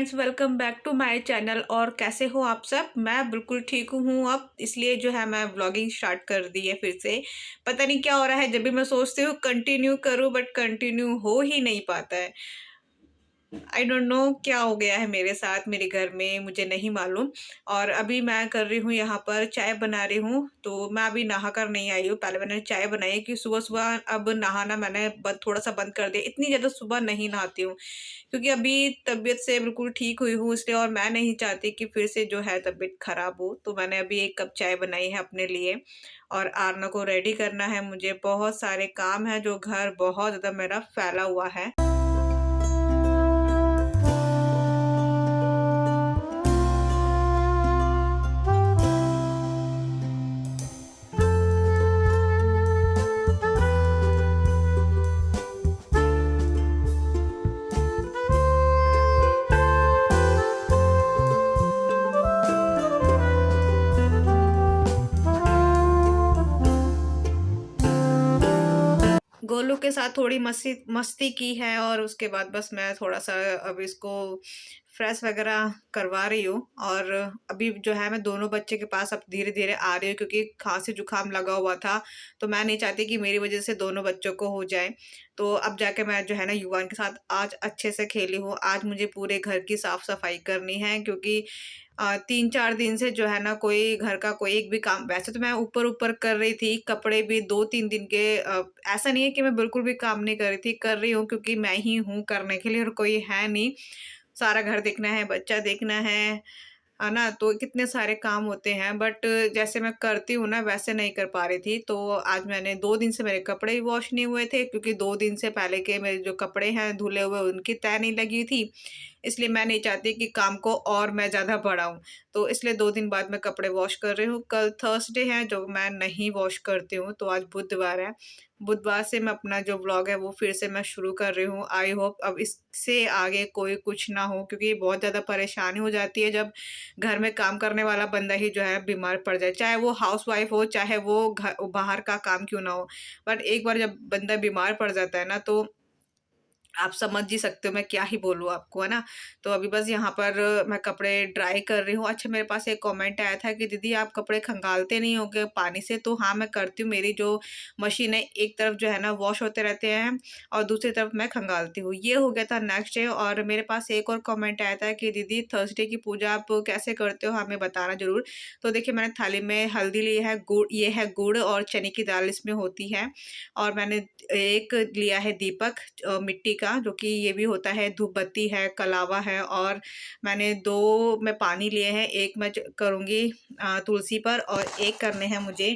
Friends, welcome back to my channel. और कैसे हो आप सब? मैं बिल्कुल ठीक हूँ अब, इसलिए जो है मैं व्लॉगिंग स्टार्ट कर दी है फिर से। पता नहीं क्या हो रहा है, जब भी मैं सोचती हूँ कंटिन्यू करूँ बट कंटिन्यू हो ही नहीं पाता है। आई डोंट नो क्या हो गया है मेरे साथ, मेरे घर में, मुझे नहीं मालूम। और अभी मैं कर रही हूँ यहाँ पर चाय बना रही हूँ, तो मैं अभी नहा कर नहीं आई हूँ। पहले मैंने चाय बनाई कि सुबह-सुबह अब नहाना मैंने थोड़ा-सा बंद कर दिया। इतनी ज़्यादा सुबह नहीं नहाती हूँ, क्योंकि अभी तबीयत से बिल्कुल ठीक हुई हूँ इसलिए, और मैं नहीं चाहती कि फिर से जो है तबीयत खराब हो। तो मैंने अभी 1 कप चाय बनाई है अपने लिए, और आरना को रेडी करना है मुझे। बहुत सारे काम हैं, जो घर बहुत ज़्यादा मेरा फैला हुआ है। गोलू के साथ थोड़ी मस्ती मस्ती की है, और उसके बाद बस मैं थोड़ा-सा अब इसको फ्रेश वगैरह करवा रही हूँ। और अभी जो है मैं दोनों बच्चे के पास अब धीरे-धीरे आ रही हूँ, क्योंकि खाँसी-जुकाम लगा हुआ था, तो मैं नहीं चाहती कि मेरी वज़ह से दोनों बच्चों को हो जाए। तो अब जाके मैं जो है ना युवान के साथ आज अच्छे से खेली हूँ। आज मुझे पूरे घर की साफ-सफाई करनी है, क्योंकि 3-4 दिन से जो है ना कोई घर का कोई एक भी काम, वैसे तो मैं ऊपर-ऊपर कर रही थी, कपड़े भी 2-3 दिन के, ऐसा नहीं है कि मैं बिल्कुल भी काम नहीं कर रही थी, कर रही हूँ क्योंकि मैं ही हूँ करने के लिए और कोई है नहीं। सारा घर देखना है, बच्चा देखना है ना? तो कितने सारे काम होते हैं, बट जैसे मैं करती हूँ ना वैसे नहीं कर पा रही थी। तो आज मैंने 2 दिन से मेरे कपड़े भी वॉश नहीं हुए थे, क्योंकि 2 दिन से पहले के मेरे जो कपड़े हैं धुले हुए, उनकी तह नहीं लगी थी। इसलिए मैं नहीं चाहती कि काम को और मैं ज़्यादा बढ़ाऊँ। तो इसलिए 2 दिन बाद मैं कपड़े वॉश कर रही हूँ। कल थर्सडे है जो मैं नहीं वॉश करती हूँ, तो आज बुधवार है। बुधवार से मैं अपना जो व्लॉग है वो फिर से मैं शुरू कर रही हूँ। आई होप अब इससे आगे कोई कुछ ना हो, क्योंकि बहुत ज़्यादा परेशानी हो जाती है जब घर में काम करने वाला बंदा ही जो है बीमार पड़ जाए। चाहे वो हाउसवाइफ हो, चाहे वो बाहर का काम क्यों ना हो। बट एक बार जब बंदा बीमार पड़ जाता है ना, तो आप समझ ही सकते हो मैं क्या ही बोलूँ आपको, है ना? तो अभी बस यहाँ पर मैं कपड़े ड्राई कर रही हूँ। अच्छा, मेरे पास एक कमेंट आया था कि दीदी आप कपड़े खंगालते नहीं होगे पानी से? तो हाँ, मैं करती हूँ। मेरी जो मशीन है, एक तरफ जो है ना वॉश होते रहते हैं और दूसरी तरफ मैं खंगालती हूँ। ये हो गया था नेक्स्ट डे। और मेरे पास एक और कमेंट आया था कि दीदी थर्सडे की पूजा आप कैसे करते हो? हमें बताना ज़रूर। तो देखिए, मैंने थाली में हल्दी ली है, गुड़, ये है गुड़ और चने की दाल इसमें होती है। और मैंने एक लिया है दीपक मिट्टी का, जो कि ये भी होता है, धूप बत्ती है, कलावा है। और मैंने 2 में पानी लिए हैं, एक मैं करूँगी तुलसी पर, और एक करने हैं मुझे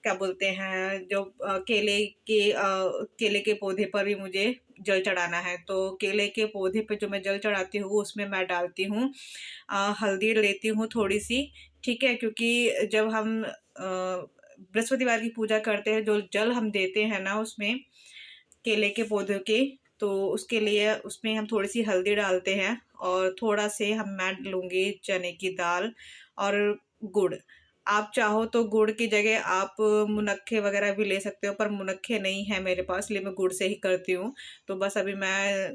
क्या बोलते हैं, जो केले के पौधे पर भी मुझे जल चढ़ाना है। तो केले के पौधे पे जो मैं जल चढ़ाती हूँ उसमें मैं डालती हूँ हल्दी लेती हूँ थोड़ी-सी, ठीक है? क्योंकि जब हम बृहस्पतिवार की पूजा करते हैं, जो जल हम देते हैं ना उसमें केले के पौधों के, तो उसके लिए उसमें हम थोड़ी-सी हल्दी डालते हैं, और थोड़ा से मैं लूँगी चने की दाल और गुड़। आप चाहो तो गुड़ की जगह आप मुनक्के वग़ैरह भी ले सकते हो, पर मुनक्के नहीं है मेरे पास, इसलिए मैं गुड़ से ही करती हूँ। तो बस अभी मैं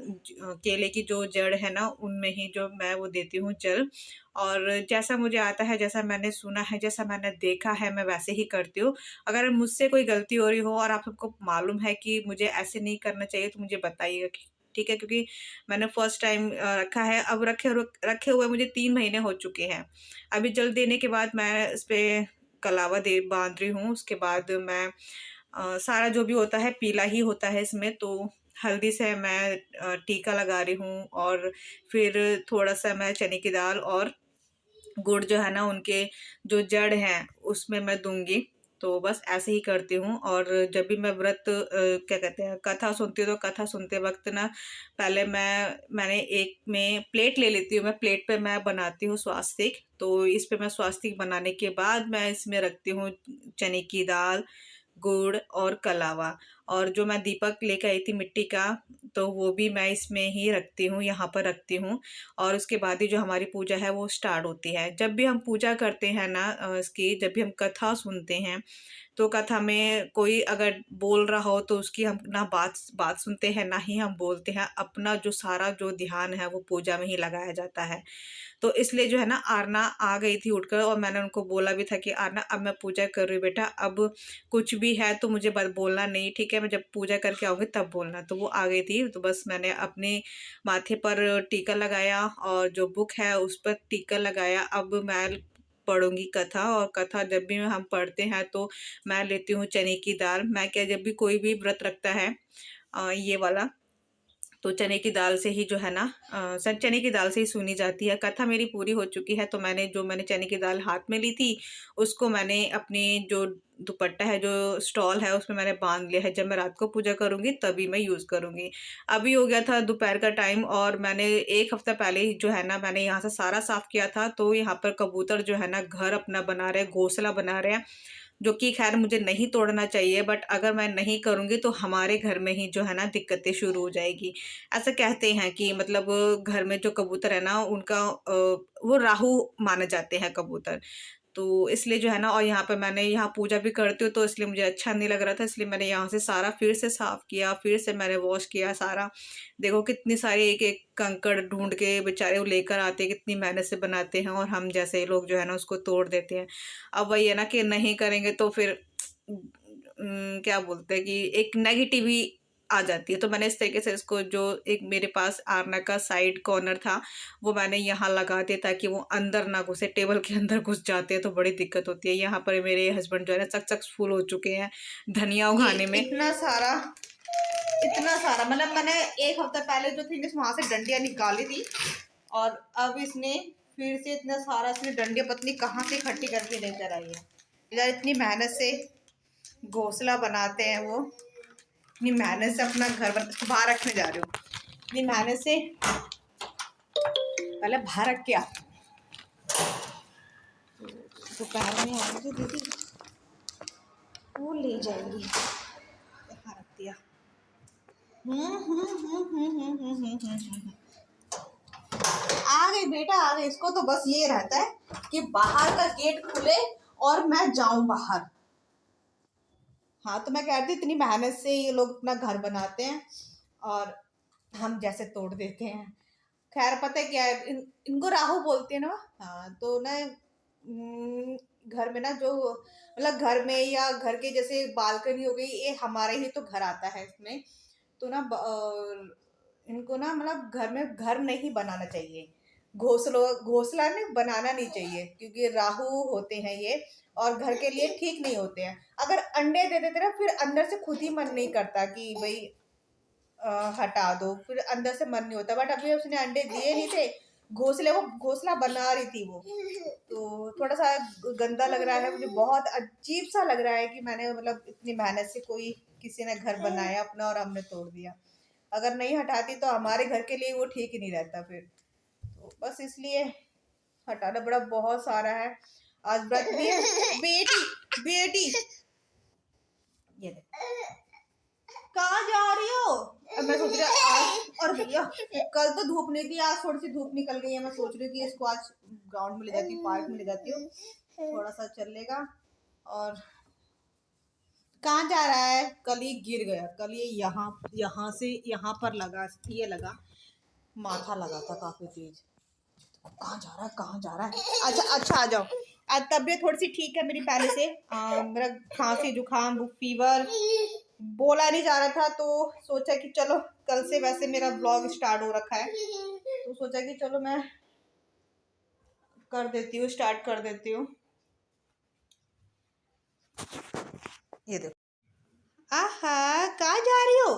केले की जो जड़ है ना, उनमें ही जो मैं वो देती हूँ जल। और जैसा मुझे आता है, जैसा मैंने सुना है, जैसा मैंने देखा है, मैं वैसे ही करती हूँ। अगर मुझसे कोई गलती हो रही हो और आप सबको मालूम है कि मुझे ऐसे नहीं करना चाहिए, तो मुझे बताइएगा, ठीक है? क्योंकि मैंने फर्स्ट टाइम रखा है, अब रखे हुए मुझे 3 महीने हो चुके हैं। अभी जल देने के बाद मैं इसपे कलावा दे बाँध रही हूँ। उसके बाद मैं सारा जो भी होता है पीला ही होता है इसमें, तो हल्दी से मैं टीका लगा रही हूँ। और फिर थोड़ा-सा मैं चने की दाल और गुड़ जो है ना, उनके जो जड़ हैं उसमें मैं दूँगी। तो बस ऐसे ही करती हूँ। और जब भी मैं व्रत क्या कहते हैं, कथा सुनती हूँ, तो कथा सुनते वक़्त ना पहले मैंने एक में प्लेट ले लेती हूँ, मैं प्लेट पे मैं बनाती हूँ स्वास्तिक। तो इस पे मैं स्वास्तिक बनाने के बाद मैं इसमें रखती हूँ चने की दाल, गुड़ और कलावा। और जो मैं दीपक लेके आई थी मिट्टी का, तो वो भी मैं इसमें ही रखती हूँ, यहाँ पर रखती हूँ। और उसके बाद ही जो हमारी पूजा है वो स्टार्ट होती है। जब भी हम पूजा करते हैं ना इसकी, जब भी हम कथा सुनते हैं, तो कथा में कोई अगर बोल रहा हो तो उसकी हम ना बात बात सुनते हैं, ना ही हम बोलते हैं। अपना जो सारा जो ध्यान है वो पूजा में ही लगाया जाता है। तो इसलिए जो है ना, आरना आ गई थी उठकर, और मैंने उनको बोला भी था कि आरना अब मैं पूजा कर रही हूँ बेटा, अब कुछ भी है तो मुझे बोलना नहीं, ठीक है? मैं जब पूजा करके आऊँगी तब बोलना। तो वो आ गई थी, तो बस मैंने अपने माथे पर टीका लगाया और जो बुक है उस पर टीका लगाया। अब मैं पढ़ूंगी कथा, और कथा जब भी हम पढ़ते हैं तो मैं लेती हूँ चने की दाल। मैं क्या, जब भी कोई भी व्रत रखता है ये वाला, तो चने की दाल से ही जो है ना चने की दाल से ही सुनी जाती है। कथा मेरी पूरी हो चुकी है, तो मैंने चने की दाल हाथ में ली थी, उसको मैंने अपनी जो दुपट्टा है, जो स्टॉल है, उसमें मैंने बांध लिया है। जब मैं रात को पूजा करूंगी तभी मैं यूज़ करूंगी। अभी हो गया था दोपहर का टाइम, और मैंने 1 हफ्ता पहले ही जो है ना, मैंने यहाँ से सारा साफ किया था। तो यहाँ पर कबूतर जो है ना घर अपना बना रहे हैं, घोंसला बना रहे हैं, जो कि खैर मुझे नहीं तोड़ना चाहिए, बट अगर मैं नहीं करूँगी तो हमारे घर में ही जो है ना दिक्कतें शुरू हो जाएगी। ऐसा कहते हैं कि मतलब घर में जो कबूतर है ना, उनका वो राहु माने जाते हैं कबूतर। तो इसलिए जो है ना, और यहाँ पे मैंने यहाँ पूजा भी करती हूँ, तो इसलिए मुझे अच्छा नहीं लग रहा था, इसलिए मैंने यहाँ से सारा फिर से साफ किया, फिर से मैंने वॉश किया सारा। देखो कितनी सारी एक एक कंकड़ ढूंढ के बेचारे वो लेकर आते हैं, कितनी मेहनत से बनाते हैं, और हम जैसे लोग जो है ना उसको तोड़ देते हैं। अब वही है ना कि नहीं करेंगे तो फिर क्या बोलते हैं कि एक नेगेटिव आ जाती है। तो मैंने इस तरीके से इसको, जो एक मेरे पास आरना का साइड कॉर्नर था, वो मैंने यहाँ लगा दिया ताकि वो अंदर ना घुसे। टेबल के अंदर घुस जाते हैं तो बड़ी दिक्कत होती है। यहाँ पर मेरे हस्बैंड जो है ना सक्सेसफुल हो चुके हैं धनिया उगाने में। इतना सारा मतलब मैंने 1 हफ्ता पहले जो थी वहां से डंडियां निकाली थी, और अब इसने फिर से इतना सारा, इसने डंडियां पत्नी कहाँ से इकट्ठी करके लेकर आई है। इधर इतनी मेहनत से घोंसला बनाते हैं वो, इतनी मेहनत से अपना घर बाहर रखने जा रही हूँ, इतनी मेहनत से पहले बाहर रख के आती हूँ, दोपहर में आएंगे दीदी वो ले जाएंगी। यहाँ रख दिया। आ गई बेटा, आ गई। इसको तो बस ये रहता है कि बाहर का गेट खुले और मैं जाऊं बाहर। हाँ, तो मैं कहती इतनी मेहनत से ये लोग अपना घर बनाते हैं और हम जैसे तोड़ देते हैं। खैर पता है क्या है, इनको राहु बोलते हैं ना। हाँ, तो ना घर में ना जो मतलब घर में या घर के जैसे बालकनी हो गई, ये हमारे ही तो घर आता है इसमें। तो ना इनको ना मतलब घर में घर नहीं बनाना चाहिए, घोंसला नहीं बनाना नहीं चाहिए, क्योंकि राहु होते हैं ये और घर के लिए ठीक नहीं होते हैं। अगर अंडे दे देते ना, फिर अंदर से खुद ही मन नहीं करता कि भाई हटा दो, फिर अंदर से मन नहीं होता। बट अभी उसने अंडे दिए नहीं थे, घोंसला बना रही थी वो, तो थोड़ा सा गंदा लग रहा है मुझे, बहुत अजीब सा लग रहा है कि मैंने मतलब इतनी मेहनत से कोई किसी ने घर बनाया अपना और हमने तोड़ दिया। अगर नहीं हटाती तो हमारे घर के लिए वो ठीक ही नहीं रहता फिर। तो बस इसलिए हटाना बड़ा बहुत सारा है। आज व्रत भी है। बेटी बेटी ये देख, कहाँ जा रही हो? अब मैं सोच रही हूँ आज, और भैया कल तो धूप नहीं थी, आज थोड़ी सी धूप निकल गई है। मैं सोच रही हूँ कि इसको आज ग्राउंड में ले जाती हूँ, पार्क में ले जाती हूँ, थोड़ा सा चलेगा। और कहाँ जा रहा है? कल ये गिर गया, कल ये यहाँ से यहाँ पर लगा, ये लगा, माथा लगा था काफी तेज। कहाँ जा रहा है, कहाँ जा रहा है? अच्छा अच्छा, आ जाओ। आज तबीयत थोड़ी सी ठीक है मेरी पहले से। मेरा खांसी जुकाम फीवर बोला नहीं जा रहा था, तो सोचा कि चलो कल से वैसे मेरा ब्लॉग स्टार्ट हो रखा है, तो सोचा कि चलो मैं कर देती हूँ, स्टार्ट कर देती हूँ। ये देखो, आहा कहाँ जा रही हो?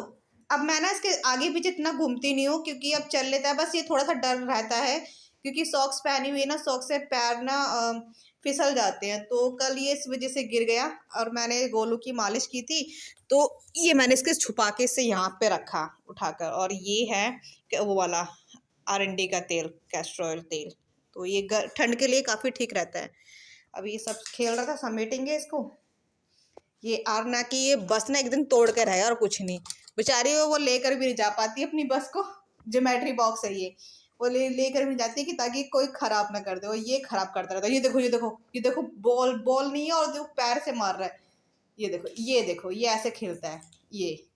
अब मैं ना इसके आगे पीछे इतना घूमती नहीं हूँ, क्योंकि अब चल लेता है। बस ये थोड़ा सा डर रहता है, क्योंकि सॉक्स पहनी हुई है ना, सॉक्स से पैर ना फिसल जाते हैं। तो कल ये इस वजह से गिर गया, और मैंने गोलू की मालिश की थी, तो ये मैंने इसके छुपा के इससे यहाँ पे रखा उठाकर। और ये है वो वाला R&D का तेल, कैस्टर ऑयल तेल, तो ये ठंड के लिए काफ़ी ठीक रहता है। अभी ये सब खेल रहा था, समेटेंगे इसको। ये आरना की ये बस ना एक दिन तोड़ कर है और कुछ नहीं। बेचारी वो लेकर भी नहीं जा पाती अपनी बस को। ज्योमेट्री बॉक्स है ये, वो लेकर भी नहीं जाती कि ताकि कोई खराब ना कर दे। और ये खराब करता रहता है। ये देखो ये देखो ये देखो, बॉल बॉल नहीं है और जो पैर से मार रहा है। ये देखो ये देखो, ये ऐसे खेलता है ये।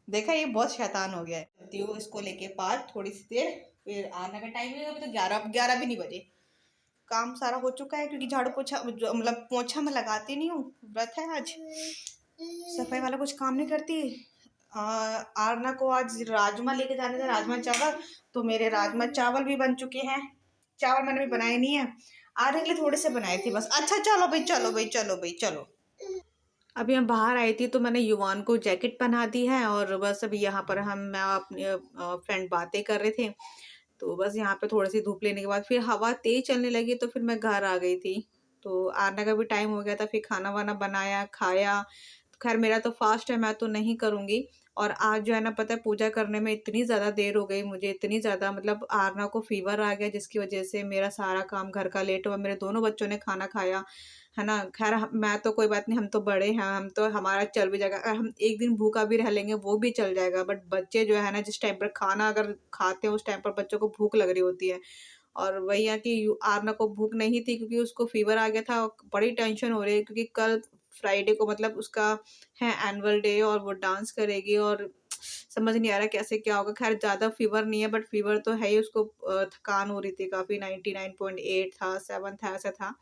देखा, ये बहुत शैतान हो गया है। करती हूँ इसको लेके पार थोड़ी सी देर, फिर आने का टाइम है। अभी तो 11 भी नहीं बजे। काम सारा हो चुका है क्योंकि झाड़ू पोछा मतलब पोछा मैं लगाती नहीं हूँ, व्रत है आज। सफाई वाला कुछ काम नहीं करती। आरना को आज राजमा लेके जाने थे, राजमा चावल। तो मेरे राजमा चावल भी बन चुके हैं। चावल मैंने भी बनाए नहीं है, आरने के लिए थोड़े से बनाए थे बस। अच्छा चलो भाई चलो भाई चलो भाई चलो। अभी मैं बाहर आई थी तो मैंने युवान को जैकेट पहना दी है, और बस अभी यहाँ पर मैं अपने फ्रेंड बातें कर रहे थे। तो बस यहाँ पे थोड़ी सी धूप लेने के बाद फिर हवा तेज चलने लगी, तो फिर मैं घर आ गई थी। तो आने का भी टाइम हो गया था, फिर खाना वाना बनाया खाया। तो खैर मेरा तो फास्ट है, मैं तो नहीं करूँगी। और आज जो है ना, पता है पूजा करने में इतनी ज़्यादा देर हो गई मुझे, इतनी ज़्यादा मतलब आरना को फीवर आ गया, जिसकी वजह से मेरा सारा काम घर का लेट हुआ। मेरे दोनों बच्चों ने खाना खाया है ना। खैर मैं तो कोई बात नहीं, हम तो बड़े हैं, हम तो हमारा चल भी जाएगा। अगर हम एक दिन भूखा भी रह लेंगे वो भी चल जाएगा। बट बच्चे जो है ना, जिस टाइम पर खाना अगर खाते हैं उस टाइम पर बच्चों को भूख लग रही होती है। और वही है कि आरना को भूख नहीं थी क्योंकि उसको फीवर आ गया था। बड़ी टेंशन हो रही है क्योंकि कल फ्राइडे को मतलब उसका है एनुअल डे, और वो डांस करेगी। और समझ नहीं आ रहा कैसे क्या होगा। खैर ज़्यादा फीवर नहीं है, बट फीवर तो है ही उसको। थकान हो रही थी काफ़ी, 99.8 था, 7 था, ऐसा था।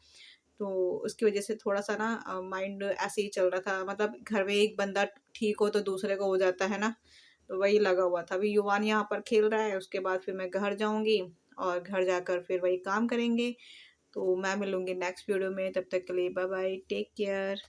तो उसकी वजह से थोड़ा-सा ना माइंड ऐसे ही चल रहा था। मतलब घर में एक बंदा ठीक हो तो दूसरे को हो जाता है ना, तो वही लगा हुआ था। अभी युवान यहाँ पर खेल रहा है, उसके बाद फिर मैं घर जाऊँगी और घर जाकर फिर वही काम करेंगे। तो मैं मिलूँगी नेक्स्ट वीडियो में, तब तक के लिए बाय बाय, टेक केयर।